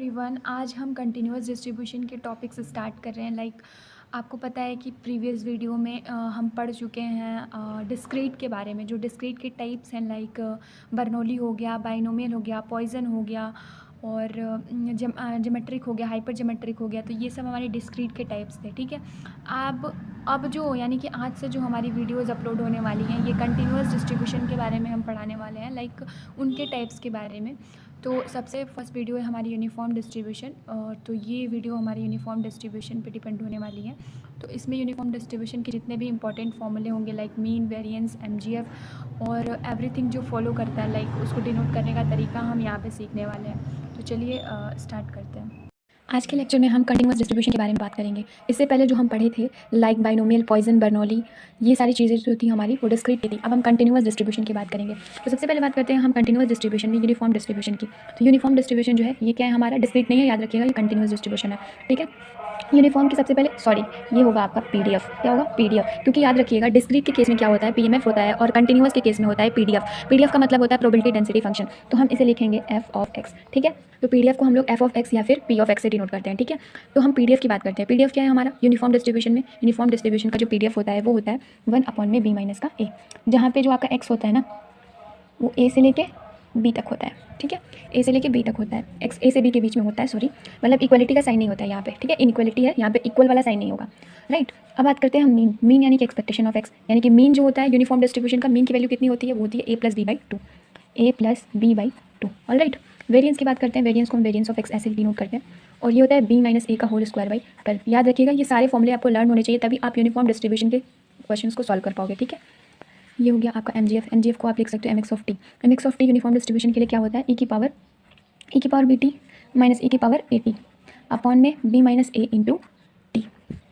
Everyone, आज हम continuous distribution के टॉपिक्स स्टार्ट कर रहे हैं। आपको पता है कि प्रीवियस वीडियो में हम पढ़ चुके हैं डिस्क्रीट के बारे में। जो डिस्क्रीट के टाइप्स हैं बर्नौली हो गया, बाइनोमियल हो गया, पॉइजन हो गया और ज्योमेट्रिक हो गया, हाइपर ज्योमेट्रिक हो गया। तो ये सब हमारे डिस्क्रीट के टाइप्स थे। ठीक है, अब जो यानी कि आज से जो हमारी वीडियोज़ अपलोड होने वाली हैं, ये कंटिन्यूअस डिस्ट्रीब्यूशन के बारे में हम पढ़ाने वाले हैं, उनके टाइप्स के बारे में। तो सबसे फर्स्ट वीडियो है हमारी यूनिफॉर्म डिस्ट्रीब्यूशन। तो ये वीडियो हमारी यूनिफॉर्म डिस्ट्रीब्यूशन पे डिपेंड होने वाली है। तो इसमें यूनिफॉर्म डिस्ट्रीब्यूशन के जितने भी इंपॉर्टेंट फॉर्मूले होंगे, लाइक मीन, वेरिएंस, एमजीएफ और एवरीथिंग जो फॉलो करता है, उसको डिनोट करने का तरीका हम यहाँ पे सीखने वाले हैं। तो चलिए स्टार्ट करते हैं। आज के लेक्चर में हम कंटिन्यूअस डिस्ट्रीब्यूशन के बारे में बात करेंगे। इससे पहले जो हम पढ़े थे, लाइक बाइनोमियल, पॉइजन, बर्नौली, ये सारी चीज़ें जो थी हमारी वो डिस्क्रीट थी। अब हम कंटिन्यूअस डिस्ट्रीब्यूशन की बात करेंगे। तो सबसे पहले बात करते हैं हम कंटिन्यूअस डिस्ट्रीब्यूशन में यूनिफॉर्म डिस्ट्रीब्यूशन की। तो यूनिफॉर्म डिस्ट्रीब्यूशन जो है ये क्या है, हमारा डिस्क्रीट नहीं है, याद रखिएगा, ये कंटिन्यूअस डिस्ट्रीब्यूशन है। ठीक है, यूनिफॉर्म की सबसे पहले ये होगा आपका पीडीएफ। क्या होगा? पीडीएफ। क्योंकि याद रखिएगा, डिस्क्रीट के केस में क्या होता है, पीएमएफ होता है, और कंटिन्यूअस के केस में होता है पीडीएफ। पीडीएफ का मतलब होता है प्रोबेबिलिटी डेंसिटी फंक्शन। तो हम इसे लिखेंगे एफ ऑफ एक्स। ठीक है, तो पीडीएफ को हम लोग एफ ऑफ एक्स या फिर पी ऑफ एक्स से डिनोट करते हैं। ठीक है, तो हम पीडीएफ की बात करते हैं। पीडीएफ क्या है हमारा यूनिफॉर्म डिस्ट्रीब्यूशन में? यूनिफॉर्म डिस्ट्रीब्यूशन का जो पीडीएफ होता है वो होता है 1 में बी माइनस का ए, जहाँ पे जो आपका एक्स होता है ना, वो ए से लेके बी तक होता है। ठीक है, ए से लेके बी तक होता है, एक्स ए से बी के बीच में होता है। सॉरी, मतलब इक्वलिटी का साइन नहीं होता है यहाँ पे। ठीक है, इनइक्वलिटी है यहाँ पे, इक्वल वाला साइन नहीं होगा। राइट, अब बात करते हैं हम मीन। मीन यानी कि एक्सपेक्टेशन ऑफ एक्स, यानी कि मीन जो होता है यूनिफॉर्म डिस्ट्रीब्यूशन का, मीन की वैल्यू कितनी होती है? वो होती है a+b/2, a+b/2। ऑलराइट, वेरिएंस की बात करते हैं। वेरिएंस को हम वेरिएंस ऑफ एक्स ऐसे डिनोट करते हैं, और ये होता है b - a का होल स्क्वायर बाई 12। याद रखिएगा, ये सारे फॉर्मूले आपको लर्न होने चाहिए, तभी आप यूनिफॉर्म डिस्ट्रीब्यूशन के क्वेश्चन को सॉल्व कर पाओगे। ठीक है, ये हो गया आपका एमजीएफ। एमजीएफ को आप लिख सकते हो mx of T. mx of T uniform distribution के लिए क्या होता है? e की पावर bt माइनस e की पावर at अपॉन में b minus a into T,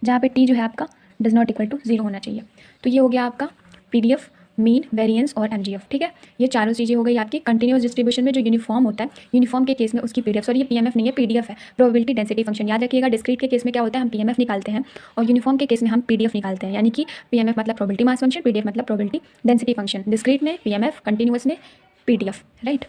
जहाँ पे t जो है आपका डज नॉट इक्वल टू 0 होना चाहिए। तो ये हो गया आपका पीडीएफ, मीन, वेरिएंस और एमजीएफ। ठीक है, ये चारों चीज़ें हो गई आपकी कंटिन्यूअस डिस्ट्रीब्यूशन में। जो यूनिफॉर्म होता है, यूनिफॉर्म के केस में उसकी पीडीएफ, और ये पीएमएफ नहीं है, पीडीएफ है, प्रोबेबिलिटी डेंसिटी फंक्शन। याद रखिएगा, डिस्क्रीट के केस में क्या होता है, हम पीएमएफ निकालते हैं, और यूनिफॉर्म के केस में हम पीडीएफ निकालते हैं। यानी कि पीएमएफ मतलब प्रोबेबिलिटी मास फंक्शन, पीडीएफ मतलब प्रोबेबिलिटी डेंसिटी फंक्शन। डिस्क्रीट में पीएमएफ, कंटिन्यूअस में पीडीएफ। राइट।